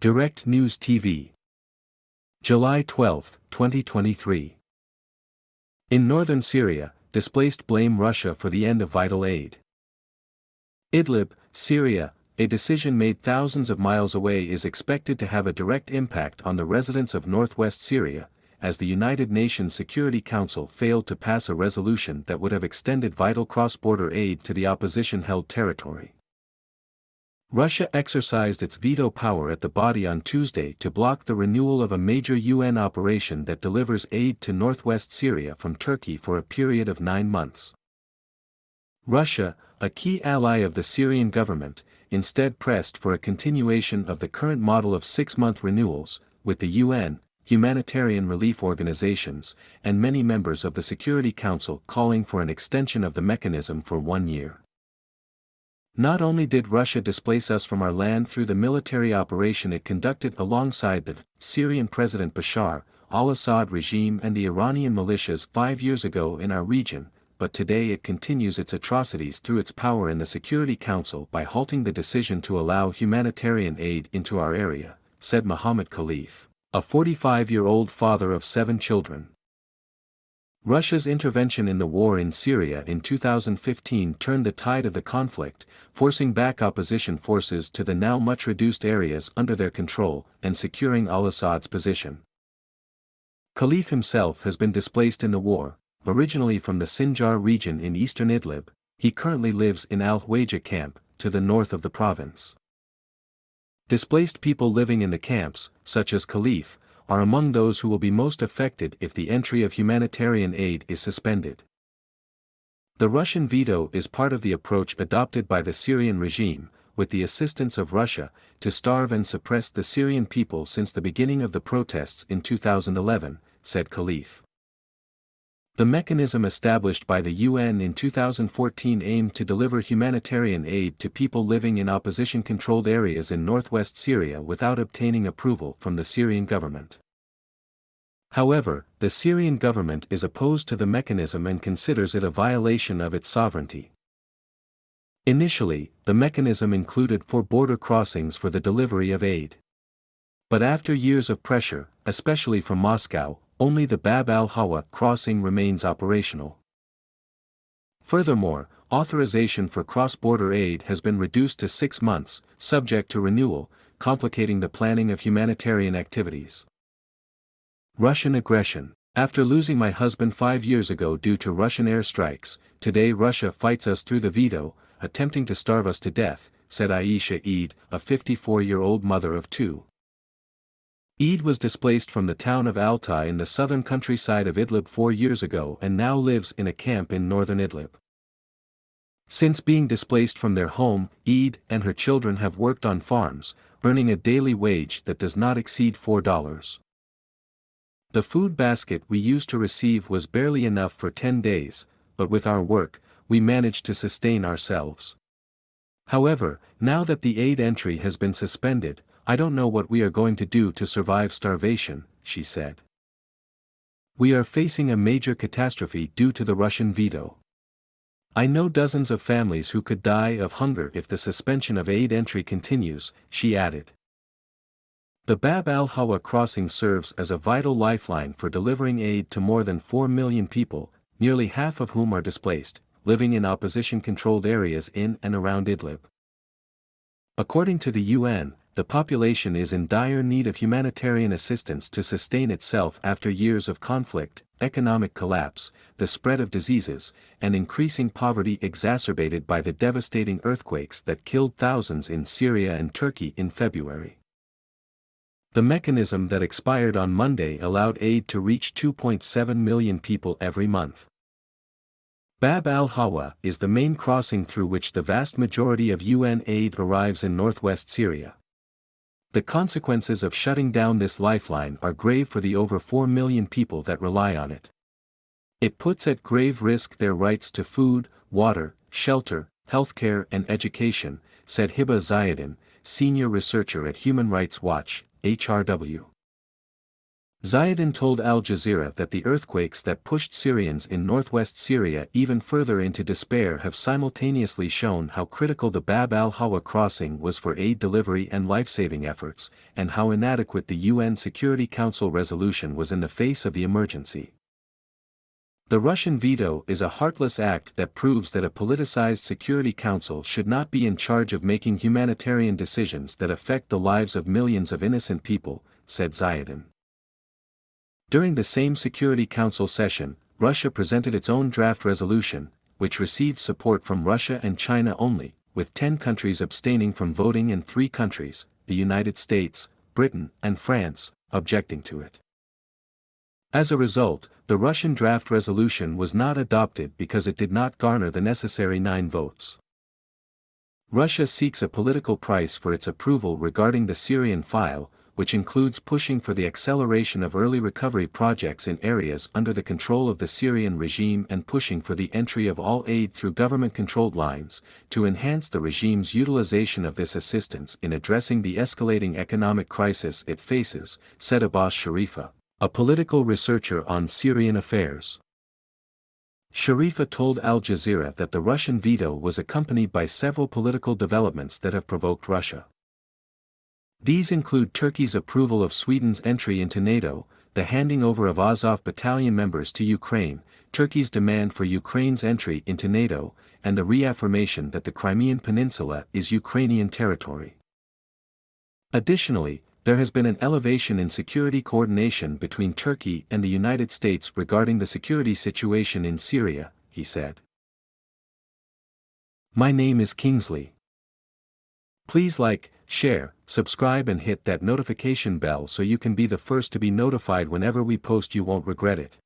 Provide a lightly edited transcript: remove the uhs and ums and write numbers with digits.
Direct News TV. July 12, 2023. In northern Syria, displaced blame Russia for the end of vital aid. Idlib, Syria, a decision made thousands of miles away is expected to have a direct impact on the residents of northwest Syria, as the United Nations Security Council failed to pass a resolution that would have extended vital cross-border aid to the opposition-held territory. Russia exercised its veto power at the body on Tuesday to block the renewal of a major UN operation that delivers aid to northwest Syria from Turkey for a period of 9 months. Russia, a key ally of the Syrian government, instead pressed for a continuation of the current model of 6-month renewals, with the UN, humanitarian relief organizations, and many members of the Security Council calling for an extension of the mechanism for 1 year. Not only did Russia displace us from our land through the military operation it conducted alongside the Syrian President Bashar al-Assad regime and the Iranian militias 5 years ago in our region, but today it continues its atrocities through its power in the Security Council by halting the decision to allow humanitarian aid into our area, said Mohammed Khalif, a 45-year-old father of 7 children. Russia's intervention in the war in Syria in 2015 turned the tide of the conflict, forcing back opposition forces to the now much reduced areas under their control and securing al-Assad's position. Khalif himself has been displaced in the war, originally from the Sinjar region in eastern Idlib. He currently lives in Al-Hwayja camp, to the north of the province. Displaced people living in the camps, such as Khalif, are among those who will be most affected if the entry of humanitarian aid is suspended. The Russian veto is part of the approach adopted by the Syrian regime, with the assistance of Russia, to starve and suppress the Syrian people since the beginning of the protests in 2011, said Khalif. The mechanism established by the UN in 2014 aimed to deliver humanitarian aid to people living in opposition-controlled areas in northwest Syria without obtaining approval from the Syrian government. However, the Syrian government is opposed to the mechanism and considers it a violation of its sovereignty. Initially, the mechanism included 4 border crossings for the delivery of aid. But after years of pressure, especially from Moscow, only the Bab al-Hawa crossing remains operational. Furthermore, authorization for cross-border aid has been reduced to 6 months, subject to renewal, complicating the planning of humanitarian activities. Russian aggression. After losing my husband 5 years ago due to Russian airstrikes, today Russia fights us through the veto, attempting to starve us to death, said Aisha Eid, a 54-year-old mother of 2. Eid was displaced from the town of Altay in the southern countryside of Idlib 4 years ago and now lives in a camp in northern Idlib. Since being displaced from their home, Eid and her children have worked on farms, earning a daily wage that does not exceed $4. The food basket we used to receive was barely enough for 10 days, but with our work, we managed to sustain ourselves. However, now that the aid entry has been suspended, I don't know what we are going to do to survive starvation, she said. We are facing a major catastrophe due to the Russian veto. I know dozens of families who could die of hunger if the suspension of aid entry continues, she added. The Bab al-Hawa crossing serves as a vital lifeline for delivering aid to more than 4 million people, nearly half of whom are displaced, living in opposition-controlled areas in and around Idlib. According to the UN, the population is in dire need of humanitarian assistance to sustain itself after years of conflict, economic collapse, the spread of diseases, and increasing poverty exacerbated by the devastating earthquakes that killed thousands in Syria and Turkey in February. The mechanism that expired on Monday allowed aid to reach 2.7 million people every month. Bab al-Hawa is the main crossing through which the vast majority of UN aid arrives in northwest Syria. The consequences of shutting down this lifeline are grave for the over 4 million people that rely on it. It puts at grave risk their rights to food, water, shelter, healthcare and education, said Hiba Zayedin, senior researcher at Human Rights Watch, HRW. Zayedin told Al Jazeera that the earthquakes that pushed Syrians in northwest Syria even further into despair have simultaneously shown how critical the Bab al-Hawa crossing was for aid delivery and life-saving efforts, and how inadequate the UN Security Council resolution was in the face of the emergency. The Russian veto is a heartless act that proves that a politicized Security Council should not be in charge of making humanitarian decisions that affect the lives of millions of innocent people, said Zayedin. During the same Security Council session, Russia presented its own draft resolution, which received support from Russia and China only, with 10 countries abstaining from voting and 3 countries, the United States, Britain, and France, objecting to it. As a result, the Russian draft resolution was not adopted because it did not garner the necessary 9 votes. Russia seeks a political price for its approval regarding the Syrian file, which includes pushing for the acceleration of early recovery projects in areas under the control of the Syrian regime and pushing for the entry of all aid through government-controlled lines, to enhance the regime's utilization of this assistance in addressing the escalating economic crisis it faces, said Abbas Sharifa, a political researcher on Syrian affairs. Sharifa told Al Jazeera that the Russian veto was accompanied by several political developments that have provoked Russia. These include Turkey's approval of Sweden's entry into NATO, the handing over of Azov battalion members to Ukraine, Turkey's demand for Ukraine's entry into NATO, and the reaffirmation that the Crimean Peninsula is Ukrainian territory. Additionally, there has been an elevation in security coordination between Turkey and the United States regarding the security situation in Syria, he said. My name is Kingsley. Please like, share, subscribe and hit that notification bell so you can be the first to be notified whenever we post. You won't regret it.